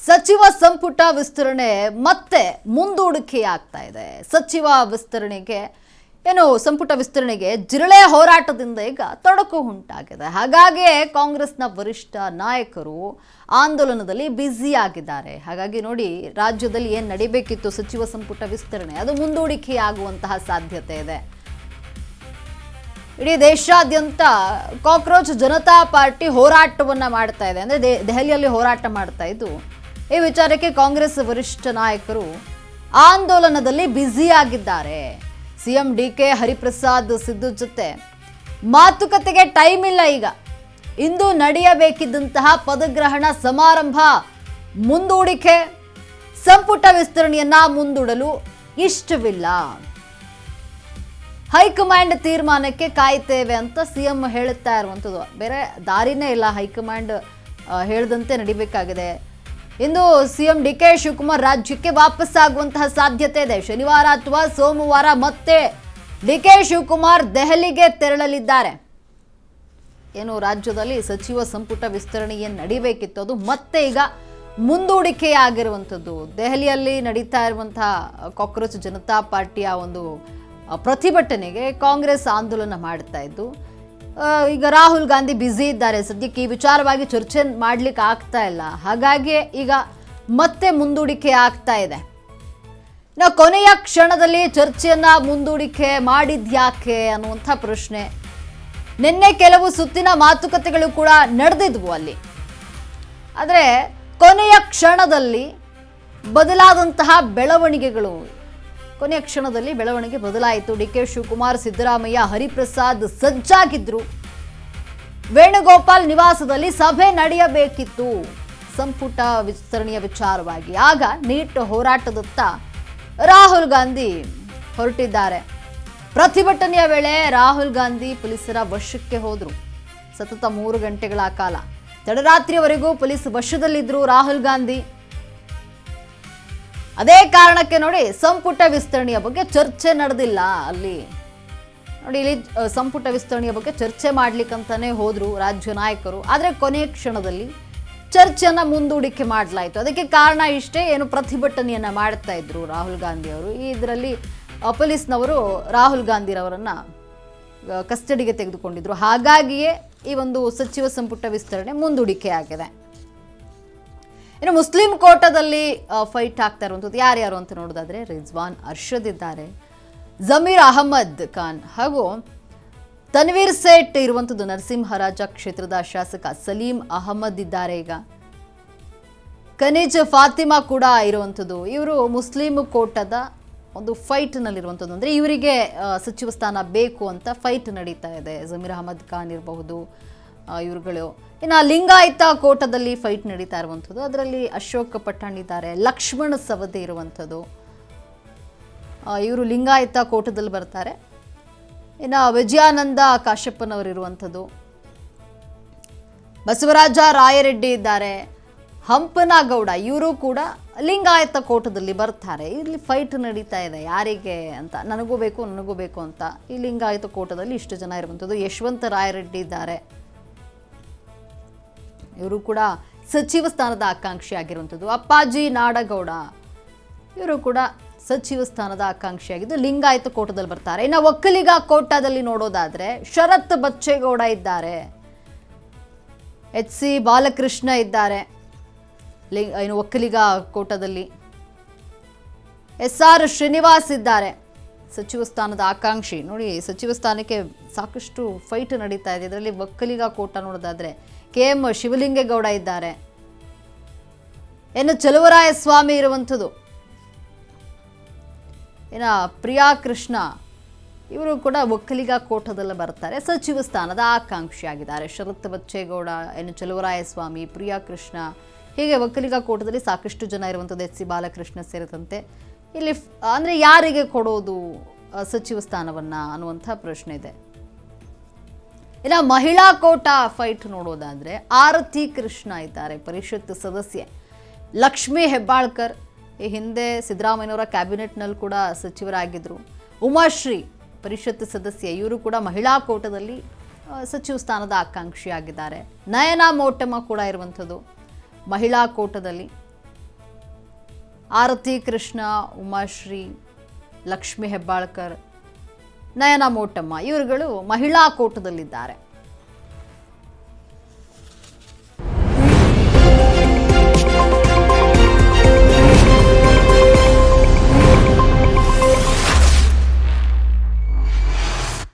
ಸಚಿವ ಸಂಪುಟ ವಿಸ್ತರಣೆ ಮತ್ತೆ ಮುಂದೂಡಿಕೆಯಾಗ್ತಾ ಇದೆ. ಸಚಿವ ವಿಸ್ತರಣೆಗೆ ಸಂಪುಟ ವಿಸ್ತರಣೆಗೆ ಜಿರಳೆ ಹೋರಾಟದಿಂದ ಈಗ ತೊಡಕು ಉಂಟಾಗಿದೆ. ಹಾಗಾಗಿ ಕಾಂಗ್ರೆಸ್ನ ವರಿಷ್ಠ ನಾಯಕರು ಆಂದೋಲನದಲ್ಲಿ ಬ್ಯುಸಿ ಆಗಿದ್ದಾರೆ. ಹಾಗಾಗಿ ನೋಡಿ, ರಾಜ್ಯದಲ್ಲಿ ಏನು ನಡೀಬೇಕಿತ್ತು ಸಚಿವ ಸಂಪುಟ ವಿಸ್ತರಣೆ, ಅದು ಮುಂದೂಡಿಕೆಯಾಗುವಂತಹ ಸಾಧ್ಯತೆ ಇದೆ. ಇಡೀ ದೇಶಾದ್ಯಂತ ಕಾಕ್ರೋಚ್ ಜನತಾ ಪಾರ್ಟಿ ಹೋರಾಟವನ್ನ ಮಾಡ್ತಾ ಇದೆ. ಅಂದ್ರೆ ದೆಹಲಿಯಲ್ಲಿ ಹೋರಾಟ ಮಾಡ್ತಾ ಇದ್ದು, ಈ ವಿಚಾರಕ್ಕೆ ಕಾಂಗ್ರೆಸ್ ವರಿಷ್ಠ ನಾಯಕರು ಆಂದೋಲನದಲ್ಲಿ ಬ್ಯುಸಿ ಆಗಿದ್ದಾರೆ. ಸಿಎಂ ಡಿಕೆ ಹರಿಪ್ರಸಾದ್ ಸಿದ್ದು ಜೊತೆ ಮಾತುಕತೆಗೆ ಟೈಮ್ ಇಲ್ಲ. ಈಗ ಇಂದು ನಡೆಯಬೇಕಿದ್ದಂತಹ ಪದಗ್ರಹಣ ಸಮಾರಂಭ ಮುಂದೂಡಿಕೆ, ಸಂಪುಟ ವಿಸ್ತರಣೆಯನ್ನ ಮುಂದೂಡಲು ಇಷ್ಟವಿಲ್ಲ. ಹೈಕಮಾಂಡ್ ತೀರ್ಮಾನಕ್ಕೆ ಕಾಯ್ತೇವೆ ಅಂತ ಸಿಎಂ ಹೇಳುತ್ತಾ ಇರುವಂಥದ್ದು. ಬೇರೆ ದಾರಿನೇ ಇಲ್ಲ, ಹೈಕಮಾಂಡ್ ಹೇಳಿದಂತೆ ನಡಿಬೇಕಾಗಿದೆ. ಇಂದು ಸಿಎಂ ಡಿಕೆ ಶಿವಕುಮಾರ್ ರಾಜ್ಯಕ್ಕೆ ವಾಪಸ್ ಆಗುವಂತಹ ಸಾಧ್ಯತೆ ಇದೆ. ಶನಿವಾರ ಅಥವಾ ಸೋಮವಾರ ಮತ್ತೆ ಡಿಕೆ ಶಿವಕುಮಾರ್ ದೆಹಲಿಗೆ ತೆರಳಲಿದ್ದಾರೆ. ರಾಜ್ಯದಲ್ಲಿ ಸಚಿವ ಸಂಪುಟ ವಿಸ್ತರಣೆ ಏನು ನಡಿಬೇಕಿತ್ತು ಅದು ಮತ್ತೆ ಈಗ ಮುಂದೂಡಿಕೆಯಾಗಿರುವಂಥದ್ದು. ದೆಹಲಿಯಲ್ಲಿ ನಡೀತಾ ಇರುವಂತಹ ಕಾಕ್ರೋಚ್ ಜನತಾ ಪಾರ್ಟಿಯ ಒಂದು ಪ್ರತಿಭಟನೆಗೆ ಕಾಂಗ್ರೆಸ್ ಆಂದೋಲನ ಮಾಡ್ತಾ ಇದ್ದು, ಈಗ ರಾಹುಲ್ ಗಾಂಧಿ ಬ್ಯುಸಿ ಇದ್ದಾರೆ. ಸದ್ಯಕ್ಕೆ ಈ ವಿಚಾರವಾಗಿ ಚರ್ಚೆ ಮಾಡ್ಲಿಕ್ಕೆ ಆಗ್ತಾ ಇಲ್ಲ. ಹಾಗಾಗಿ ಈಗ ಮತ್ತೆ ಮುಂದೂಡಿಕೆ ಆಗ್ತಾ ಇದೆ. ಕೊನೆಯ ಕ್ಷಣದಲ್ಲಿ ಚರ್ಚೆಯನ್ನ ಮುಂದೂಡಿಕೆ ಮಾಡಿದ್ಯಾಕೆ ಅನ್ನುವಂಥ ಪ್ರಶ್ನೆ. ನಿನ್ನೆ ಕೆಲವು ಸುತ್ತಿನ ಮಾತುಕತೆಗಳು ಕೂಡ ನಡೆದಿದ್ವು ಅಲ್ಲಿ. ಆದರೆ ಕೊನೆಯ ಕ್ಷಣದಲ್ಲಿ ಬದಲಾದಂತಹ ಬೆಳವಣಿಗೆಗಳು, ಕೊನೆಯ ಕ್ಷಣದಲ್ಲಿ ಬೆಳವಣಿಗೆ ಬದಲಾಯಿತು. ಡಿಕೆ ಶಿವಕುಮಾರ್, ಸಿದ್ದರಾಮಯ್ಯ, ಹರಿಪ್ರಸಾದ್ ಸಜ್ಜಾಗಿದ್ರು. ವೇಣುಗೋಪಾಲ್ ನಿವಾಸದಲ್ಲಿ ಸಭೆ ನಡೆಯಬೇಕಿತ್ತು ಸಂಪುಟ ವಿಸ್ತರಣೆಯ ವಿಚಾರವಾಗಿ. ಆಗ ನೀಟ್ ಹೋರಾಟದತ್ತ ರಾಹುಲ್ ಗಾಂಧಿ ಹೊರಟಿದ್ದಾರೆ. ಪ್ರತಿಭಟನೆಯ ವೇಳೆ ರಾಹುಲ್ ಗಾಂಧಿ ಪೊಲೀಸರ ವಶಕ್ಕೆ ಹೋದ್ರು. ಸತತ 3 ಗಂಟೆಗಳ ಕಾಲ ತಡರಾತ್ರಿಯವರೆಗೂ ಪೊಲೀಸ್ ವಶದಲ್ಲಿದ್ರು ರಾಹುಲ್ ಗಾಂಧಿ. ಅದೇ ಕಾರಣಕ್ಕೆ ನೋಡಿ, ಸಂಪುಟ ವಿಸ್ತರಣೆಯ ಬಗ್ಗೆ ಚರ್ಚೆ ನಡೆದಿಲ್ಲ ಅಲ್ಲಿ. ನೋಡಿ, ಇಲ್ಲಿ ಸಂಪುಟ ವಿಸ್ತರಣೆಯ ಬಗ್ಗೆ ಚರ್ಚೆ ಮಾಡ್ಲಿಕ್ಕಂತಾನೆ ಹೋದ್ರು ರಾಜ್ಯ ನಾಯಕರು. ಆದರೆ ಕೊನೆಯ ಕ್ಷಣದಲ್ಲಿ ಚರ್ಚೆಯನ್ನ ಮುಂದೂಡಿಕೆ ಮಾಡಲಾಯಿತು. ಅದಕ್ಕೆ ಕಾರಣ ಇಷ್ಟೇ, ಪ್ರತಿಭಟನೆಯನ್ನ ಮಾಡ್ತಾ ಇದ್ರು ರಾಹುಲ್ ಗಾಂಧಿ ಅವರು. ಇದರಲ್ಲಿ ಪೊಲೀಸ್ನವರು ರಾಹುಲ್ ಗಾಂಧಿರವರನ್ನ ಕಸ್ಟಡಿಗೆ ತೆಗೆದುಕೊಂಡಿದ್ರು. ಹಾಗಾಗಿಯೇ ಈ ಒಂದು ಸಚಿವ ಸಂಪುಟ ವಿಸ್ತರಣೆ ಮುಂದೂಡಿಕೆ ಆಗಿದೆ. ಮುಸ್ಲಿಂ ಕೋಟಾದಲ್ಲಿ ಫೈಟ್ ಆಗ್ತಾ ಇರುವಂಥದ್ದು ಯಾರ್ಯಾರು ಅಂತ ನೋಡೋದಾದ್ರೆ, ರಿಜ್ವಾನ್ ಅರ್ಷದ್ ಇದ್ದಾರೆ, ಜಮೀರ್ ಅಹಮದ್ ಖಾನ್ ಹಾಗೂ ತನ್ವೀರ್ ಸೇಠ್ ಇರುವಂಥದ್ದು. ನರಸಿಂಹರಾಜ ಕ್ಷೇತ್ರದ ಶಾಸಕ ಸಲೀಂ ಅಹಮದ್ ಇದ್ದಾರೆ. ಈಗ ಕನೀಜ್ ಫಾತಿಮಾ ಕೂಡ ಇರುವಂಥದ್ದು. ಇವರು ಮುಸ್ಲಿಂ ಕೋಟಾದ ಒಂದು ಫೈಟ್ನಲ್ಲಿರುವಂಥದ್ದು. ಅಂದರೆ ಇವರಿಗೆ ಸಚಿವ ಸ್ಥಾನ ಬೇಕು ಅಂತ ಫೈಟ್ ನಡೀತಾ ಇದೆ. ಜಮೀರ್ ಅಹಮದ್ ಖಾನ್ ಇರಬಹುದು ಇವರುಗಳು. ಇನ್ನು ಲಿಂಗಾಯತ ಕೋಟದಲ್ಲಿ ಫೈಟ್ ನಡೀತಾ ಇರುವಂಥದ್ದು. ಅದರಲ್ಲಿ ಅಶೋಕ್ ಪಠಾಣ್ ಇದ್ದಾರೆ, ಲಕ್ಷ್ಮಣ್ ಸವದಿ ಇರುವಂಥದ್ದು. ಇವರು ಲಿಂಗಾಯತ ಕೋಟದಲ್ಲಿ ಬರ್ತಾರೆ. ಇನ್ನು ವಿಜಯಾನಂದ ಕಾಶ್ಯಪ್ಪನವರು ಇರುವಂಥದ್ದು, ಬಸವರಾಜ ರಾಯರೆಡ್ಡಿ ಇದ್ದಾರೆ, ಹಂಪನಗೌಡ ಇವರು ಕೂಡ ಲಿಂಗಾಯತ ಕೋಟದಲ್ಲಿ ಬರ್ತಾರೆ. ಇಲ್ಲಿ ಫೈಟ್ ನಡೀತಾ ಇದೆ ಯಾರಿಗೆ ಅಂತ, ನನಗೂ ಬೇಕು ಅಂತ. ಈ ಲಿಂಗಾಯತ ಕೋಟದಲ್ಲಿ ಇಷ್ಟು ಜನ ಇರುವಂಥದ್ದು. ಯಶವಂತ ರಾಯರೆಡ್ಡಿ ಇದ್ದಾರೆ, ಇವರು ಕೂಡ ಸಚಿವ ಸ್ಥಾನದ ಆಕಾಂಕ್ಷಿ ಆಗಿರುವಂಥದ್ದು. ಅಪ್ಪಾಜಿ ನಾಡಗೌಡ ಇವರು ಕೂಡ ಸಚಿವ ಸ್ಥಾನದ ಆಕಾಂಕ್ಷಿಯಾಗಿದ್ದು ಲಿಂಗಾಯತ ಕೋಟದಲ್ಲಿ ಬರ್ತಾರೆ. ಇನ್ನು ಒಕ್ಕಲಿಗ ಕೋಟಾದಲ್ಲಿ ನೋಡೋದಾದ್ರೆ ಶರತ್ ಬಚ್ಚೇಗೌಡ ಇದ್ದಾರೆ, HC ಬಾಲಕೃಷ್ಣ ಇದ್ದಾರೆ. ಇನ್ನು ಒಕ್ಕಲಿಗ ಕೋಟಾದಲ್ಲಿ SR ಶ್ರೀನಿವಾಸ್ ಇದ್ದಾರೆ, ಸಚಿವ ಸ್ಥಾನದ ಆಕಾಂಕ್ಷಿ. ನೋಡಿ, ಸಚಿವ ಸ್ಥಾನಕ್ಕೆ ಸಾಕಷ್ಟು ಫೈಟ್ ನಡೀತಾ ಇದೆ. ಇದರಲ್ಲಿ ಒಕ್ಕಲಿಗ ಕೋಟ ನೋಡೋದಾದ್ರೆ KM ಶಿವಲಿಂಗೇಗೌಡ ಇದ್ದಾರೆ, ಚಲುವರಾಯಸ್ವಾಮಿ ಇರುವಂಥದ್ದು. ಪ್ರಿಯಾ ಕೃಷ್ಣ ಇವರು ಕೂಡ ಒಕ್ಕಲಿಗ ಕೋಟದಲ್ಲಿ ಬರ್ತಾರೆ, ಸಚಿವ ಸ್ಥಾನದ ಆಕಾಂಕ್ಷಿಯಾಗಿದ್ದಾರೆ. ಶರತ್ ಬಚ್ಚೇಗೌಡ, ಚಲುವರಾಯಸ್ವಾಮಿ, ಪ್ರಿಯಾ ಕೃಷ್ಣ, ಹೀಗೆ ಒಕ್ಕಲಿಗ ಕೋಟದಲ್ಲಿ ಸಾಕಷ್ಟು ಜನ ಇರುವಂಥದ್ದು. HC ಬಾಲಕೃಷ್ಣ ಸೇರಿದಂತೆ ಇಲ್ಲಿ ಅಂದರೆ ಯಾರಿಗೆ ಕೊಡೋದು ಸಚಿವ ಸ್ಥಾನವನ್ನ ಅನ್ನುವಂಥ ಪ್ರಶ್ನೆ ಇದೆ. ಇನ್ನು ಮಹಿಳಾ ಕೋಟಾ ಫೈಟ್ ನೋಡೋದಾದ್ರೆ ಆರತಿ ಕೃಷ್ಣ ಇದ್ದಾರೆ, ಪರಿಷತ್ ಸದಸ್ಯೆ. ಲಕ್ಷ್ಮೀ ಹೆಬ್ಬಾಳ್ಕರ್ ಈ ಹಿಂದೆ ಸಿದ್ದರಾಮಯ್ಯನವರ ಕ್ಯಾಬಿನೆಟ್ನಲ್ಲಿ ಕೂಡ ಸಚಿವರಾಗಿದ್ದರು. ಉಮಾಶ್ರೀ ಪರಿಷತ್ ಸದಸ್ಯೆ, ಇವರು ಕೂಡ ಮಹಿಳಾ ಕೋಟದಲ್ಲಿ ಸಚಿವ ಸ್ಥಾನದ ಆಕಾಂಕ್ಷಿಯಾಗಿದ್ದಾರೆ. ನಯನಾ ಮೋಟಮ್ಮ ಕೂಡ ಇರುವಂಥದ್ದು ಮಹಿಳಾ ಕೋಟದಲ್ಲಿ. ಆರತಿ ಕೃಷ್ಣ, ಉಮಾಶ್ರೀ, ಲಕ್ಷ್ಮಿ ಹೆಬ್ಬಾಳ್ಕರ್, ನಯನ ಮೋಟಮ್ಮ ಇವರುಗಳು ಮಹಿಳಾ ಕೋಟದಲ್ಲಿದ್ದಾರೆ.